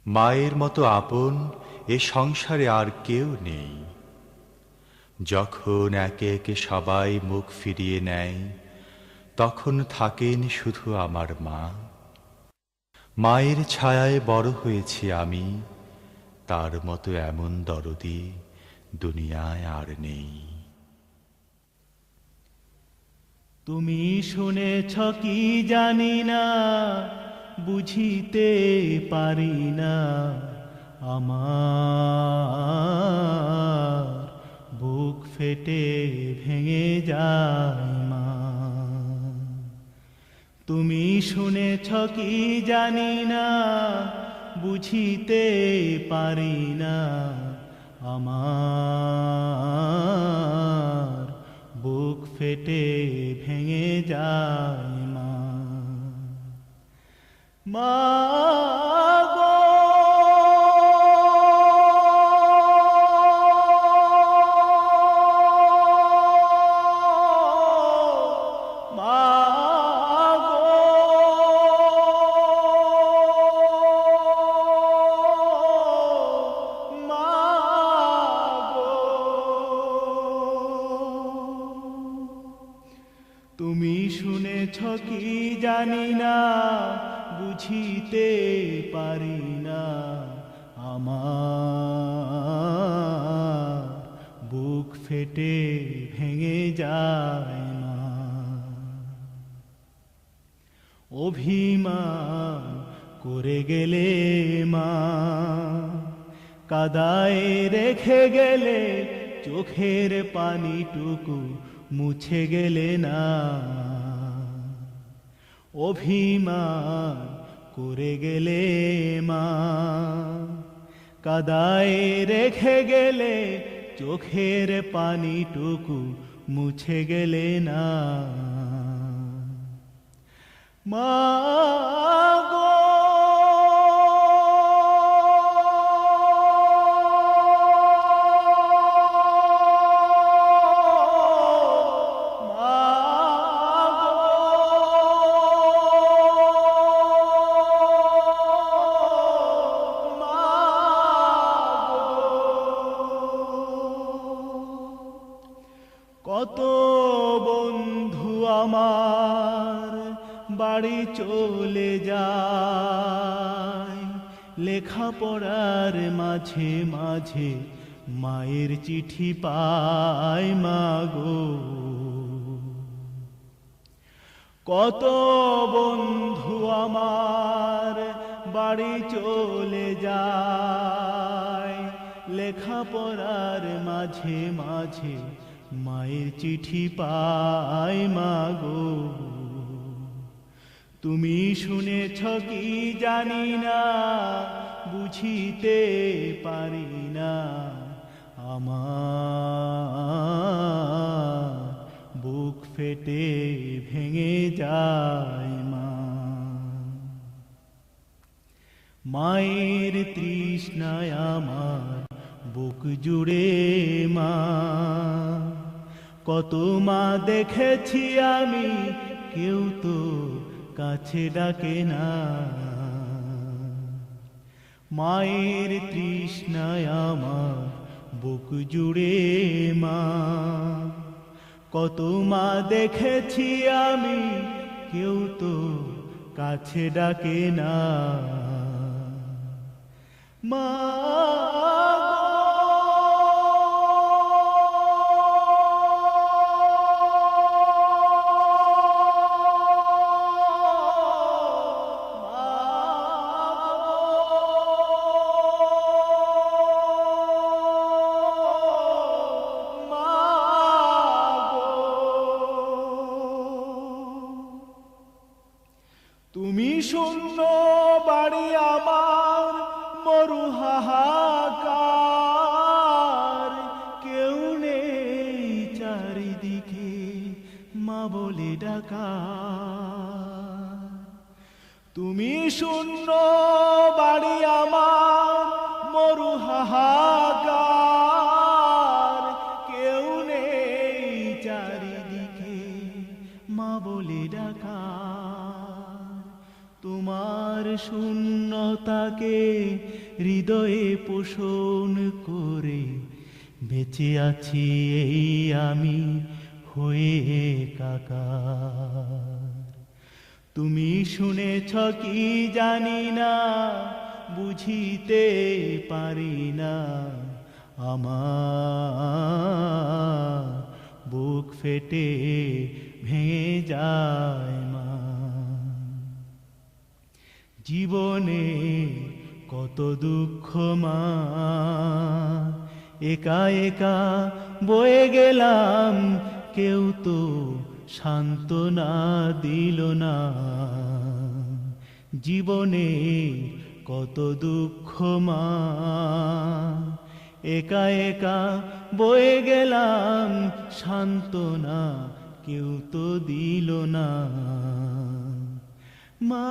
মায়ের মতো আপন এ সংসারে আর কেউ নেই। যখন একে একে সবাই মুখ ফিরিয়ে নেয়, তখন থাকেন শুধু আমার মা। মায়ের ছায়ায় বড় হয়েছি আমি, তার মতো এমন দরদি দুনিয়ায় আর নেই। তুমি শুনেছ কি জানি না, বুঝিতে পারি না, আমার বুক ফেটে ভেঙে যায় মা। তুমি শুনেছ কি জানি না, বুঝিতে পারি না, আমার বুক ফেটে ভেঙে যায় মা। মা গো, মা গো, মা গো, তুমি শুনেছ কি জানি না, বুঝিতে পারি না, আমার বুক ফেটে ভেঙে যায় মা। অভিমান করে গেলে মা, কাদায় রেখে গেলে, চোখের পানিটুকু মুছে গেলে না। অভিমান করে গেলে মা, কাদায় রেখে গেলে, চোখের পানিটুকু মুছে গেলে না। মা গো, মা গো, মা গো। কত বন্ধু আমার বাড়ি চলে যায়, লেখাপড়ার মাঝে মাঝে মায়ের চিঠি পায় মা গো। কত বন্ধু আমার বাড়ি চলে যায়, লেখাপড়ার মাঝে মাঝে মায়ের চিঠি পায় মা গো। তুমি শুনেছ কি জানি না, বুঝিতে পারি না, আমার বুক ফেটে ভেঙে যায় মা। মায়ের তৃষ্ণায় আমার বুক জুড়ে মা, কত মা দেখেছি আমি, কেউ তো কাছে ডাকে না। মায়ের তৃষ্ণায় আমার বুক জুড়ে মা, কত মা দেখেছি আমি, কেউ তো কাছে ডাকে না। মা তুমি শূন্য বাড়ি আমার মরু হাহাকার, কেউ নেই চারিদিকে মা বলে ডাকা। তুমি শূন্য বাড়ি আমার মরু হাহাকার, কেউ নেই চারিদিকে মা বলে ডাকা। তোমার শূন্যতাকে হৃদয়ে পোষণ করে বেঁচে আছি এই আমি হয়ে একাকার। তুমি শুনেছ কি জানি না, বুঝিতে পারি না, আমার বুক ফেটে ভেঙে যায় মা। জীবনে কত দুঃখ মা, একা একা বয়ে গেলাম, কেউ তো সান্ত্বনা দিল না। জীবনে কত দুঃখ মা, একা একা বয়ে গেলাম, সান্ত্বনা কেউ তো দিল না। মা